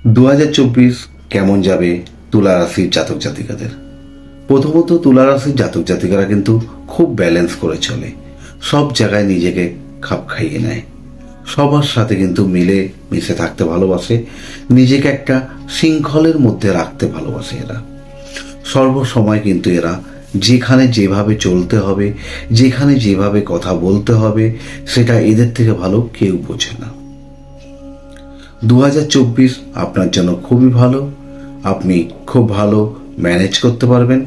2024 কেমন যাবে তুলা রাশির জাতক জাতিকাদের? প্রথমত, তুলা রাশির জাতক জাতিকারা কিন্তু খুব ব্যালেন্স করে চলে, সব জায়গায় নিজেকে খাপ খাইয়ে নেয়, সবার সাথে কিন্তু মিলে মিশে থাকতে ভালোবাসে, নিজেকে একটা শৃঙ্খলের মধ্যে রাখতে ভালোবাসে। এরা সর্বসময় কিন্তু এরা যেখানে যেভাবে চলতে হবে, যেখানে যেভাবে কথা বলতে হবে, সেটা এদের থেকে ভালো কেউ বোঝে না। 2024 আপনার জন্য খুবই ভালো। আপনি খুব ভালো ম্যানেজ করতে পারবেন,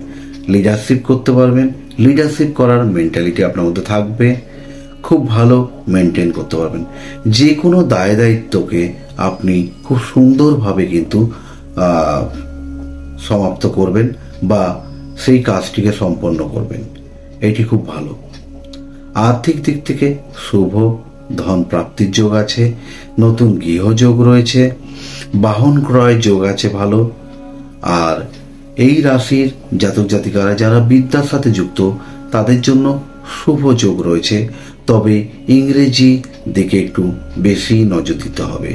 লিডারশিপ করতে পারবেন, লিডারশিপ করার মেন্টালিটি আপনার মধ্যে থাকবে, খুব ভালো মেনটেন করতে পারবেন। যে কোনো দায় দায়িত্বকে আপনি খুব সুন্দরভাবে কিন্তু সমাপ্ত করবেন বা সেই কাজটিকে সম্পন্ন করবেন, এটি খুব ভালো। আর্থিক দিক থেকে শুভ, ধন প্রাপ্তির যোগ আছে, নতুন গৃহযোগ রয়েছে, বাহন ক্রয়ের যোগ আছে ভালো। আর এই রাশির জাতক জাতিকারা যারা বিদ্যার সাথে যুক্ত তাদের জন্য শুভ যোগ রয়েছে, তবে ইংরেজি দিকে একটু বেশি নজর দিতে হবে,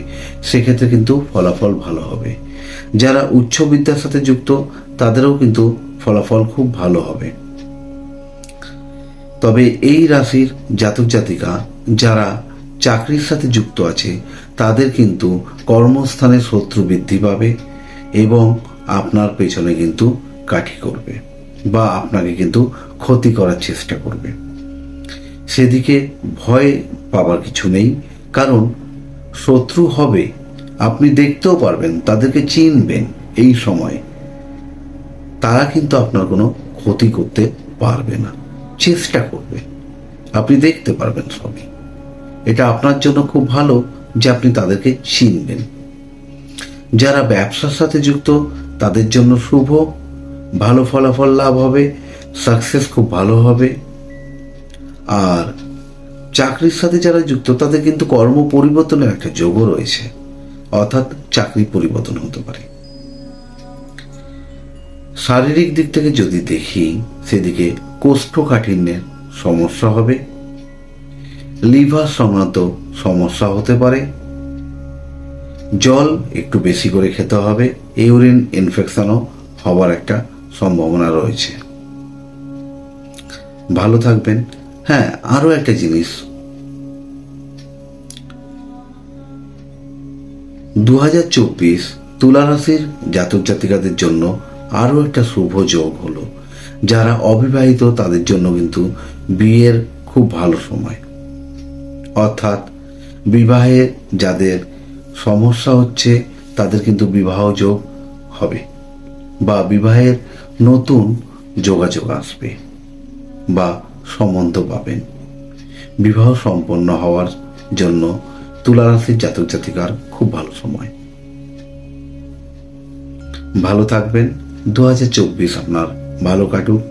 সেক্ষেত্রে কিন্তু ফলাফল ভালো হবে। যারা উচ্চ বিদ্যার সাথে যুক্ত তাদেরও কিন্তু ফলাফল খুব ভালো হবে। তবে এই রাশির জাতক জাতিকা যারা চাকরির সাথে যুক্ত আছে তাদের কিন্তু কর্মস্থানে শত্রু বৃদ্ধি পাবে এবং আপনার পেছনে কিন্তু কাঠি করবে বা আপনাকে কিন্তু ক্ষতি করার চেষ্টা করবে। সেদিকে ভয় পাবার কিছু নেই, কারণ শত্রু হবে, আপনি দেখতেও পারবেন, তাদেরকে চিনবেন। এই সময় তারা কিন্তু আপনার কোনো ক্ষতি করতে পারবে না, চেষ্টা করবে, আপনি দেখতে পারবেন সবই। এটা আপনার জন্য খুব ভালো যে আপনি তাদেরকে চিনবেন। যারা ব্যবসার সাথে যুক্ত তাদের জন্য শুভ, ভালো ফলাফল লাভ হবে, সাকসেস খুব ভালো হবে। আর চাকরির সাথে যারা যুক্ত তাদের কিন্তু কর্ম পরিবর্তনের একটা যোগও রয়েছে, অর্থাৎ চাকরি পরিবর্তন হতে পারে। শারীরিক দিক থেকে যদি দেখি, সেদিকে কোষ্ঠকাঠিন্যের সমস্যা হবে, লিভার সংক্রান্ত সমস্যা হতে পারে, জল একটু বেশি করে খেতে হবে, ইউরিন ইনফেকশনও হওয়ার একটা সম্ভাবনা রয়েছে। ভালো থাকবেন। হ্যাঁ, আরো একটা জিনিস, 2024 তুলা রাশির জাতক জাতিকাদের জন্য আরো একটা শুভ যোগ হলো। যারা অবিবাহিত তাদের জন্য কিন্তু বিয়ের খুব ভালো সময়, অর্থাৎ বিবাহে যাদের সমস্যা হচ্ছে তাদের কিন্তু বিবাহ যোগ হবে বা বিবাহের নতুন যোগাযোগ আসবে বা সম্বন্ধ পাবেন। বিবাহ সম্পন্ন হওয়ার জন্য তুলা রাশির জাতক জাতিকার খুব ভালো সময়। ভালো থাকবেন। 2024 আপনার ভালো কাটুক।